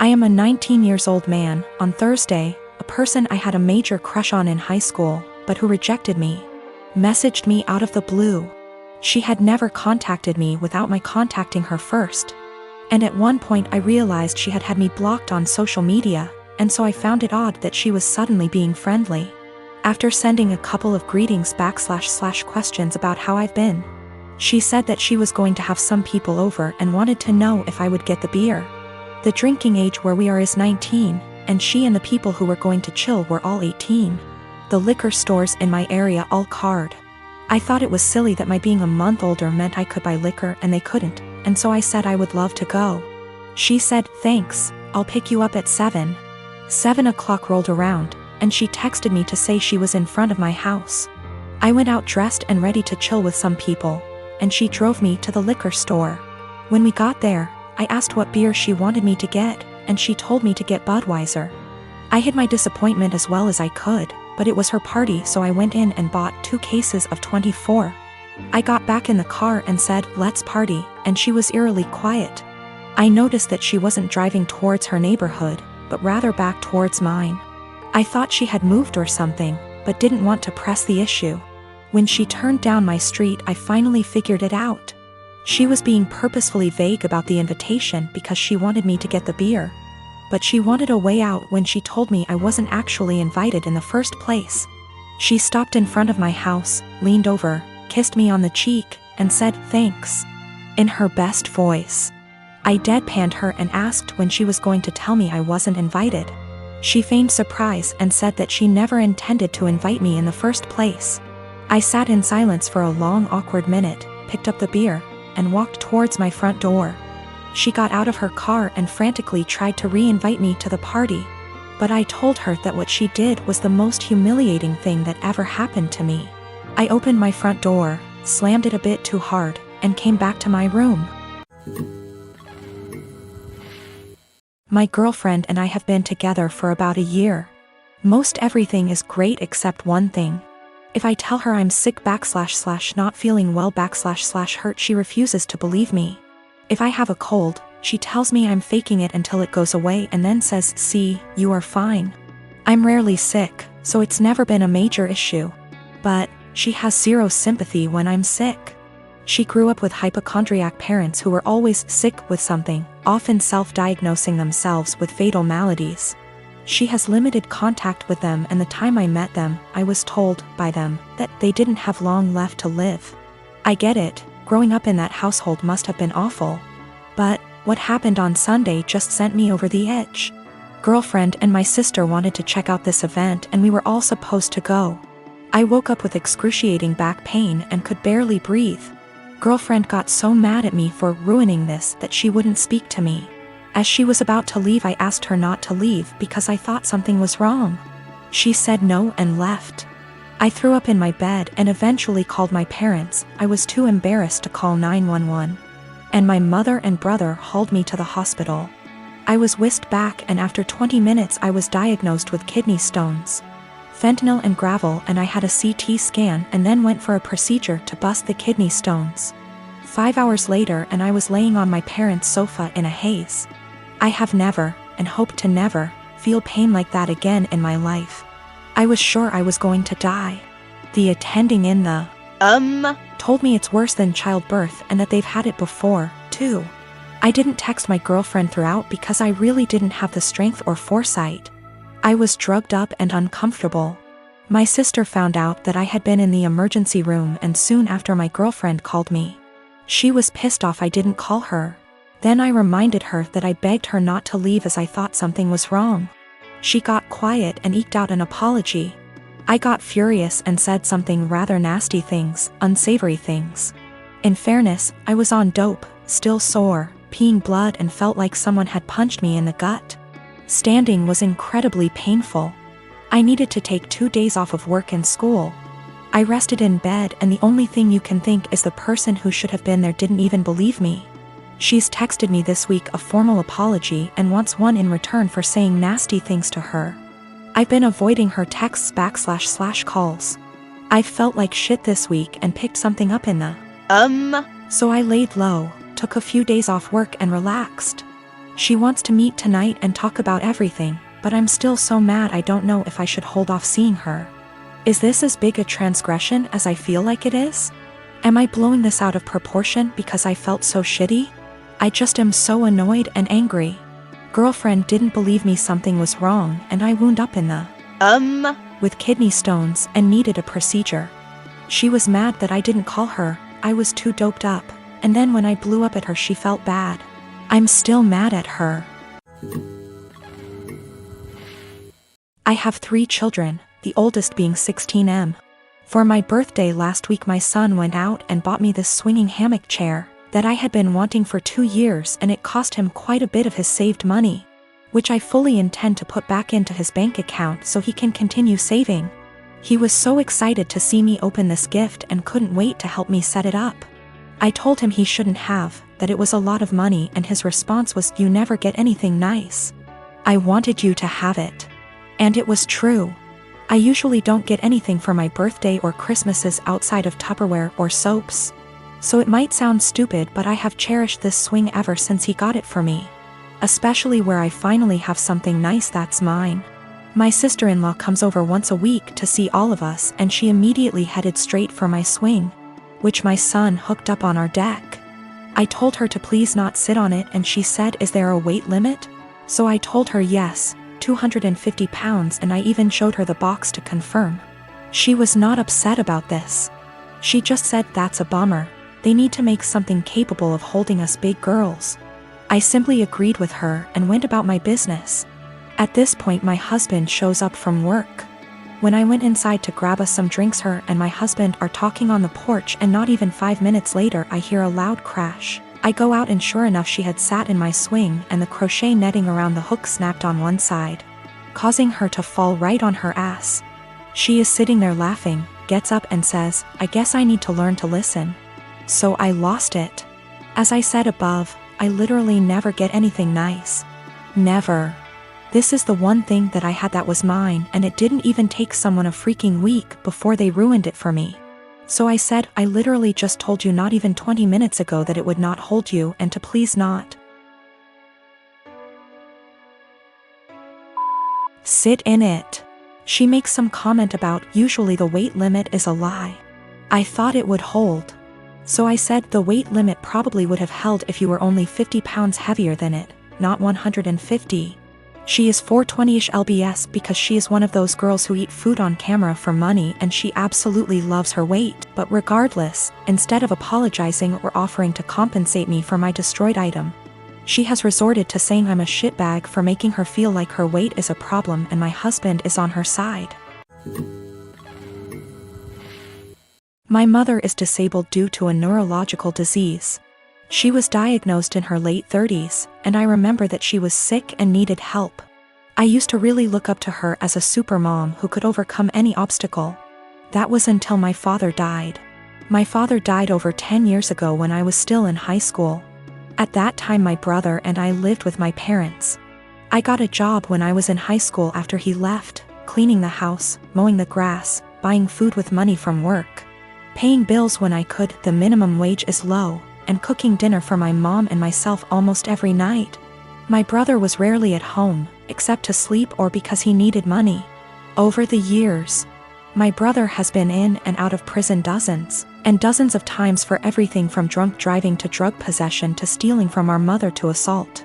I am a 19 years old man. On Thursday, a person I had a major crush on in high school, but who rejected me, messaged me out of the blue. She had never contacted me without my contacting her first. And at one point I realized she had had me blocked on social media, and so I found it odd that she was suddenly being friendly. After sending a couple of greetings / questions about how I've been, she said that she was going to have some people over and wanted to know if I would get the beer. The drinking age where we are is 19, and she and the people who were going to chill were all 18. The liquor stores in my area all card. I thought it was silly that my being a month older meant I could buy liquor and they couldn't, and so I said I would love to go. She said, "Thanks, I'll pick you up at 7. 7 o'clock rolled around, and she texted me to say she was in front of my house. I went out dressed and ready to chill with some people, and she drove me to the liquor store. When we got there, I asked what beer she wanted me to get, and she told me to get Budweiser. I hid my disappointment as well as I could, but it was her party, so I went in and bought 2 cases of 24. I got back in the car and said, "Let's party," and she was eerily quiet. I noticed that she wasn't driving towards her neighborhood, but rather back towards mine. I thought she had moved or something, but didn't want to press the issue. When she turned down my street, I finally figured it out. She was being purposefully vague about the invitation because she wanted me to get the beer. But she wanted a way out when she told me I wasn't actually invited in the first place. She stopped in front of my house, leaned over, kissed me on the cheek, and said, "Thanks," in her best voice. I deadpanned her and asked when she was going to tell me I wasn't invited. She feigned surprise and said that she never intended to invite me in the first place. I sat in silence for a long, awkward minute, picked up the beer, and walked towards my front door. She got out of her car and frantically tried to re-invite me to the party. But I told her that what she did was the most humiliating thing that ever happened to me. I opened my front door, slammed it a bit too hard, and came back to my room. My girlfriend and I have been together for about a year. Most everything is great except one thing. If I tell her I'm sick / not feeling well / hurt, she refuses to believe me. If I have a cold, she tells me I'm faking it until it goes away and then says, "See, you are fine." I'm rarely sick, so it's never been a major issue. But she has zero sympathy when I'm sick. She grew up with hypochondriac parents who were always sick with something, often self-diagnosing themselves with fatal maladies. She has limited contact with them, and the time I met them, I was told by them that they didn't have long left to live. I get it, growing up in that household must have been awful. But what happened on Sunday just sent me over the edge. Girlfriend and my sister wanted to check out this event, and we were all supposed to go. I woke up with excruciating back pain and could barely breathe. Girlfriend got so mad at me for ruining this that she wouldn't speak to me. As she was about to leave, I asked her not to leave because I thought something was wrong. She said no and left. I threw up in my bed and eventually called my parents. I was too embarrassed to call 911. And my mother and brother hauled me to the hospital. I was whisked back, and after 20 minutes I was diagnosed with kidney stones, fentanyl and gravel, and I had a CT scan and then went for a procedure to bust the kidney stones. 5 hours later and I was laying on my parents' sofa in a haze. I have never, and hope to never, feel pain like that again in my life. I was sure I was going to die. The attending in the told me it's worse than childbirth and that they've had it before, too. I didn't text my girlfriend throughout because I really didn't have the strength or foresight. I was drugged up and uncomfortable. My sister found out that I had been in the emergency room, and soon after my girlfriend called me. She was pissed off I didn't call her. Then I reminded her that I begged her not to leave as I thought something was wrong. She got quiet and eked out an apology. I got furious and said something rather nasty things, unsavory things. In fairness, I was on dope, still sore, peeing blood, and felt like someone had punched me in the gut. Standing was incredibly painful. I needed to take 2 days off of work and school. I rested in bed, and the only thing you can think is the person who should have been there didn't even believe me. She's texted me this week a formal apology and wants one in return for saying nasty things to her. I've been avoiding her texts / calls. I've felt like shit this week and picked something up in the so I laid low, took a few days off work and relaxed. She wants to meet tonight and talk about everything, but I'm still so mad I don't know if I should hold off seeing her. Is this as big a transgression as I feel like it is? Am I blowing this out of proportion because I felt so shitty? I just am so annoyed and angry. Girlfriend didn't believe me something was wrong and I wound up in the with kidney stones and needed a procedure. She was mad that I didn't call her, I was too doped up, and then when I blew up at her she felt bad. I'm still mad at her. I have 3 children, the oldest being 16M. For my birthday last week my son went out and bought me this swinging hammock chair that I had been wanting for 2 years, and it cost him quite a bit of his saved money, which I fully intend to put back into his bank account so he can continue saving. He was so excited to see me open this gift and couldn't wait to help me set it up. I told him he shouldn't have, that it was a lot of money, and his response was, "You never get anything nice. I wanted you to have it." And it was true. I usually don't get anything for my birthday or Christmases outside of Tupperware or soaps. So it might sound stupid, but I have cherished this swing ever since he got it for me. Especially where I finally have something nice that's mine. My sister-in-law comes over once a week to see all of us, and she immediately headed straight for my swing, which my son hooked up on our deck. I told her to please not sit on it, and she said, "Is there a weight limit?" So I told her yes, 250 pounds, and I even showed her the box to confirm. She was not upset about this. She just said, "That's a bummer. They need to make something capable of holding us big girls." I simply agreed with her and went about my business. At this point my husband shows up from work. When I went inside to grab us some drinks, her and my husband are talking on the porch, and not even 5 minutes later I hear a loud crash. I go out and sure enough she had sat in my swing and the crochet netting around the hook snapped on one side, causing her to fall right on her ass. She is sitting there laughing, gets up and says, "I guess I need to learn to listen." So I lost it. As I said above, I literally never get anything nice. Never. This is the one thing that I had that was mine, and it didn't even take someone a freaking week before they ruined it for me. So I said, "I literally just told you not even 20 minutes ago that it would not hold you, and to please not sit in it." She makes some comment about, "Usually the weight limit is a lie." I thought it would hold. So I said, "The weight limit probably would have held if you were only 50 pounds heavier than it, not 150. She is 420-ish lbs because she is one of those girls who eat food on camera for money, and she absolutely loves her weight. But regardless, instead of apologizing or offering to compensate me for my destroyed item, she has resorted to saying I'm a shitbag for making her feel like her weight is a problem and my husband is on her side. My mother is disabled due to a neurological disease. She was diagnosed in her late 30s, and I remember that she was sick and needed help. I used to really look up to her as a super mom who could overcome any obstacle. That was until my father died. My father died over 10 years ago when I was still in high school. At that time my brother and I lived with my parents. I got a job when I was in high school after he left, cleaning the house, mowing the grass, buying food with money from work, paying bills when I could, the minimum wage is low, and cooking dinner for my mom and myself almost every night. My brother was rarely at home, except to sleep or because he needed money. Over the years, my brother has been in and out of prison dozens and dozens of times for everything from drunk driving to drug possession to stealing from our mother to assault.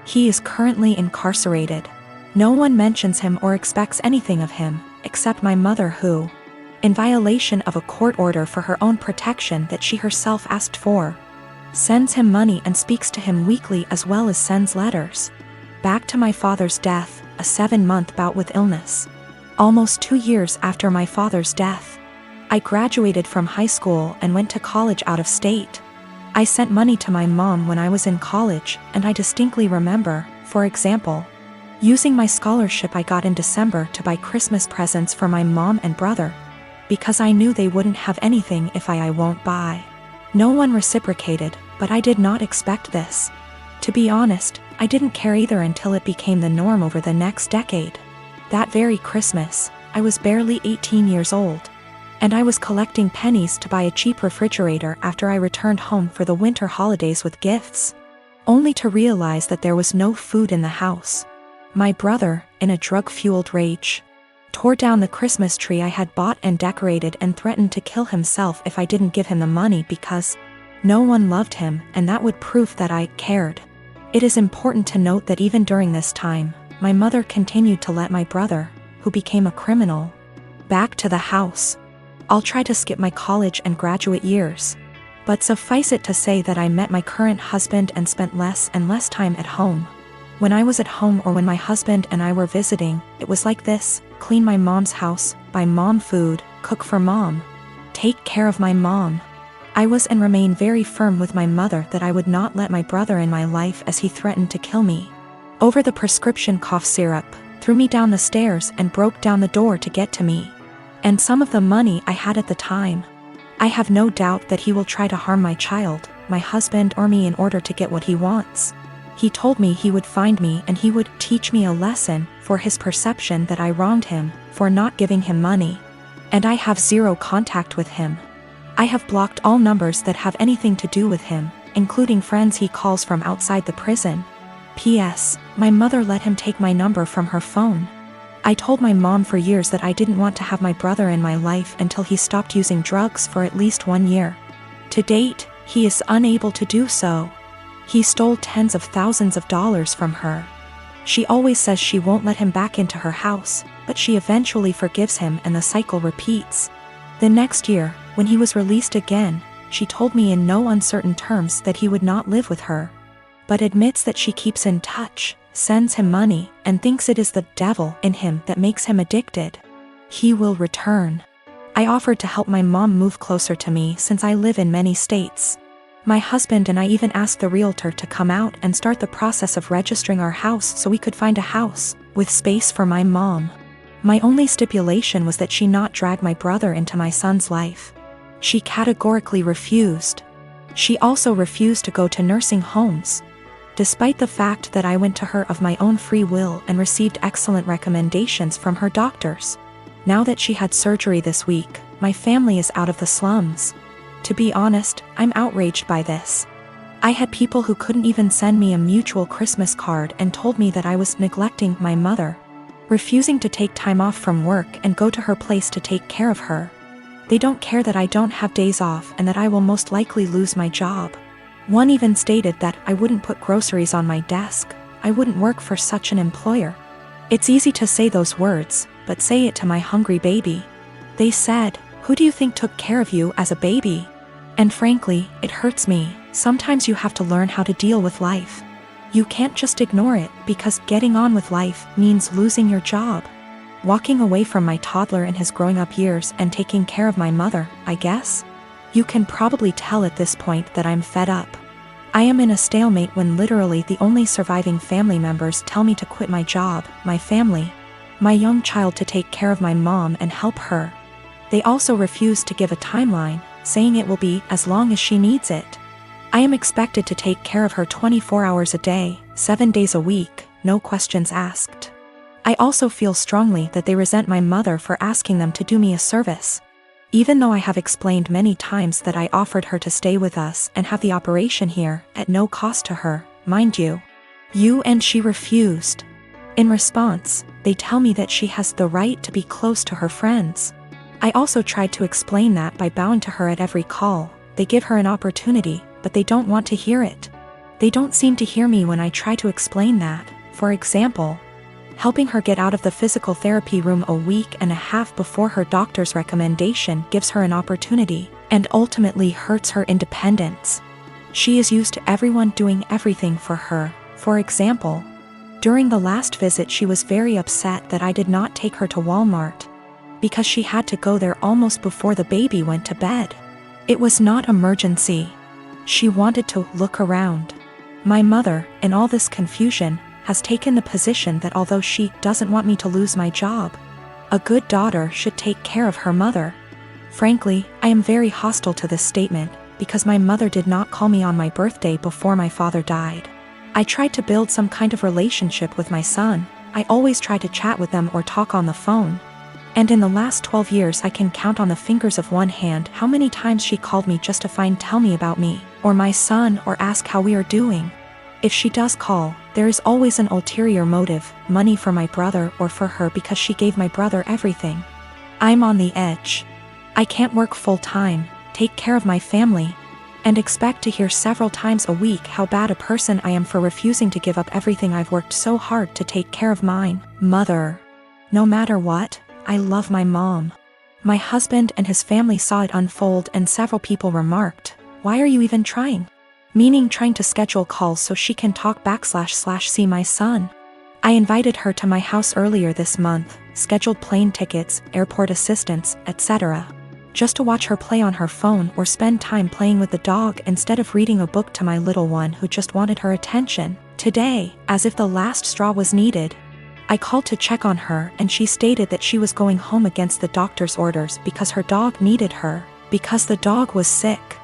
He is currently incarcerated. No one mentions him or expects anything of him, except my mother who, in violation of a court order for her own protection that she herself asked for, sends him money and speaks to him weekly as well as sends letters. Back to my father's death, a 7-month bout with illness. Almost 2 years after my father's death, I graduated from high school and went to college out of state. I sent money to my mom when I was in college, and I distinctly remember, for example, using my scholarship I got in December to buy Christmas presents for my mom and brother, because I knew they wouldn't have anything if I won't buy. No one reciprocated, but I did not expect this. To be honest, I didn't care either until it became the norm over the next decade. That very Christmas, I was barely 18 years old, and I was collecting pennies to buy a cheap refrigerator after I returned home for the winter holidays with gifts. only to realize that there was no food in the house. My brother, in a drug-fueled rage, tore down the Christmas tree I had bought and decorated and threatened to kill himself if I didn't give him the money because no one loved him, and that would prove that I cared. It is important to note that even during this time, my mother continued to let my brother, who became a criminal, back to the house. I'll try to skip my college and graduate years, but suffice it to say that I met my current husband and spent less and less time at home. When I was at home or when my husband and I were visiting, it was like this: clean my mom's house, buy mom food, cook for mom, take care of my mom. I was and remain very firm with my mother that I would not let my brother in my life, as he threatened to kill me over the prescription cough syrup, threw me down the stairs and broke down the door to get to me and some of the money I had at the time. I have no doubt that he will try to harm my child, my husband, or me in order to get what he wants. He told me he would find me and he would teach me a lesson for his perception that I wronged him for not giving him money. And I have zero contact with him. I have blocked all numbers that have anything to do with him, including friends he calls from outside the prison. P.S. My mother let him take my number from her phone. I told my mom for years that I didn't want to have my brother in my life until he stopped using drugs for at least 1 year. To date, he is unable to do so. He stole tens of thousands of dollars from her. She always says she won't let him back into her house, but she eventually forgives him and the cycle repeats. The next year, when he was released again, she told me in no uncertain terms that he would not live with her, but admits that she keeps in touch, sends him money, and thinks it is the devil in him that makes him addicted. He will return. I offered to help my mom move closer to me since I live in many states. My husband and I even asked the realtor to come out and start the process of registering our house so we could find a house with space for my mom. My only stipulation was that she not drag my brother into my son's life. She categorically refused. She also refused to go to nursing homes, despite the fact that I went to her of my own free will and received excellent recommendations from her doctors. Now that she had surgery this week, my family is out of the slums. To be honest, I'm outraged by this. I had people who couldn't even send me a mutual Christmas card and told me that I was neglecting my mother, refusing to take time off from work and go to her place to take care of her. They don't care that I don't have days off and that I will most likely lose my job. One even stated that I wouldn't put groceries on my desk. I wouldn't work for such an employer. It's easy to say those words, but say it to my hungry baby. They said, "Who do you think took care of you as a baby?" And frankly, it hurts me. Sometimes you have to learn how to deal with life. You can't just ignore it, because getting on with life means losing your job. Walking away from my toddler in his growing up years and taking care of my mother, I guess? You can probably tell at this point that I'm fed up. I am in a stalemate when literally the only surviving family members tell me to quit my job, my family, my young child, to take care of my mom and help her. They also refuse to give a timeline, saying it will be as long as she needs it. I am expected to take care of her 24 hours a day, 7 days a week, no questions asked. I also feel strongly that they resent my mother for asking them to do me a service. Even though I have explained many times that I offered her to stay with us and have the operation here, at no cost to her, mind you. And she refused. In response, they tell me that she has the right to be close to her friends. I also tried to explain that by bowing to her at every call. They give her an opportunity, but they don't want to hear it. They don't seem to hear me when I try to explain that. For example, helping her get out of the physical therapy room a week and a half before her doctor's recommendation gives her an opportunity, and ultimately hurts her independence. She is used to everyone doing everything for her. For example, during the last visit she was very upset that I did not take her to Walmart, because she had to go there almost before the baby went to bed. It was not emergency. She wanted to look around. My mother, in all this confusion, has taken the position that although she doesn't want me to lose my job, a good daughter should take care of her mother. Frankly, I am very hostile to this statement, because my mother did not call me on my birthday before my father died. I tried to build some kind of relationship with my son. I always try to chat with them or talk on the phone. And in the last 12 years I can count on the fingers of one hand how many times she called me just to tell me about me, or my son, or ask how we are doing. If she does call, there is always an ulterior motive, money for my brother or for her because she gave my brother everything. I'm on the edge. I can't work full-time, take care of my family, and expect to hear several times a week how bad a person I am for refusing to give up everything I've worked so hard to take care of mine. Mother. No matter what, I love my mom. My husband and his family saw it unfold and several people remarked, "Why are you even trying?" Meaning trying to schedule calls so she can talk / see my son. I invited her to my house earlier this month, scheduled plane tickets, airport assistance, etc. Just to watch her play on her phone or spend time playing with the dog instead of reading a book to my little one who just wanted her attention. Today, as if the last straw was needed, I called to check on her and she stated that she was going home against the doctor's orders because her dog needed her, because the dog was sick.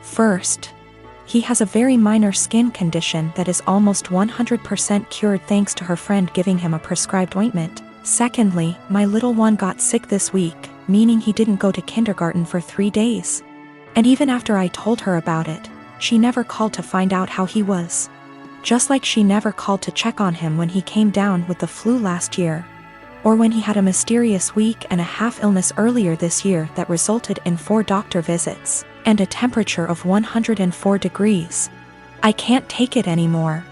First, he has a very minor skin condition that is almost 100% cured thanks to her friend giving him a prescribed ointment. Secondly, my little one got sick this week, meaning he didn't go to kindergarten for 3 days. And even after I told her about it, she never called to find out how he was. Just like she never called to check on him when he came down with the flu last year, or when he had a mysterious week and a half illness earlier this year that resulted in 4 doctor visits and a temperature of 104 degrees. I can't take it anymore.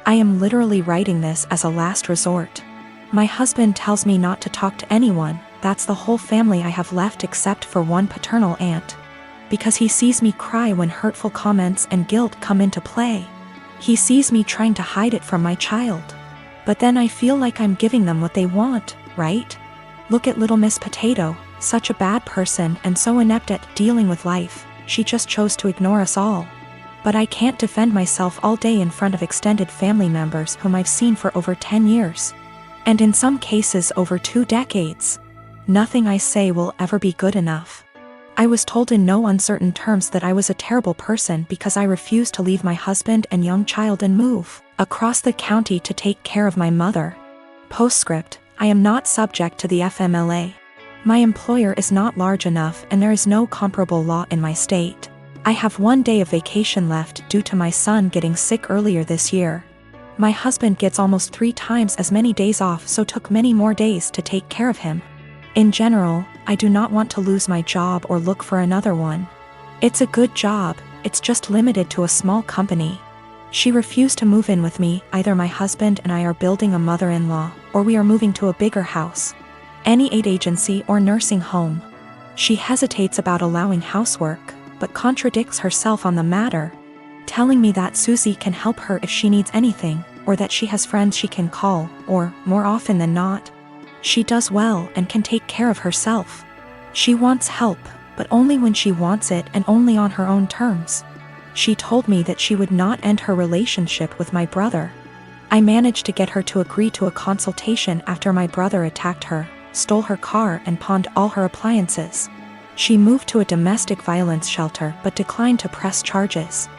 I am literally writing this as a last resort. My husband tells me not to talk to anyone, that's the whole family I have left except for one paternal aunt. Because he sees me cry when hurtful comments and guilt come into play. He sees me trying to hide it from my child. But then I feel like I'm giving them what they want, right? Look at little Miss Potato, such a bad person and so inept at dealing with life. She just chose to ignore us all. But I can't defend myself all day in front of extended family members whom I've seen for over 10 years. And in some cases over 2 decades. Nothing I say will ever be good enough. I was told in no uncertain terms that I was a terrible person because I refused to leave my husband and young child and move across the county to take care of my mother. Postscript, I am not subject to the FMLA. My employer is not large enough and there is no comparable law in my state. I have 1 day of vacation left due to my son getting sick earlier this year. My husband gets almost 3 times as many days off, so took many more days to take care of him. In general, I do not want to lose my job or look for another one. It's a good job, it's just limited to a small company. She refused to move in with me, either my husband and I are building a mother-in-law, or we are moving to a bigger house. Any aid agency or nursing home. She hesitates about allowing housework, but contradicts herself on the matter, telling me that Susie can help her if she needs anything, or that she has friends she can call, or, more often than not, she does well and can take care of herself. She wants help, but only when she wants it and only on her own terms. She told me that she would not end her relationship with my brother. I managed to get her to agree to a consultation after my brother attacked her, stole her car and pawned all her appliances. She moved to a domestic violence shelter but declined to press charges.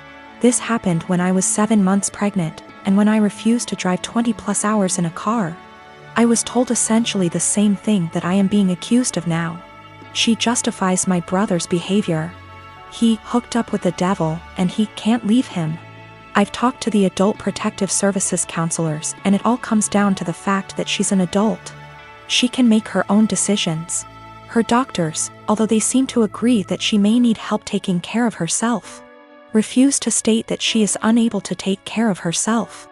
This happened when I was 7 months pregnant, and when I refused to drive 20+ hours in a car. I was told essentially the same thing that I am being accused of now. She justifies my brother's behavior. He hooked up with the devil and he can't leave him. I've talked to the Adult Protective Services counselors and it all comes down to the fact that she's an adult. She can make her own decisions. Her doctors, although they seem to agree that she may need help taking care of herself, refuse to state that she is unable to take care of herself.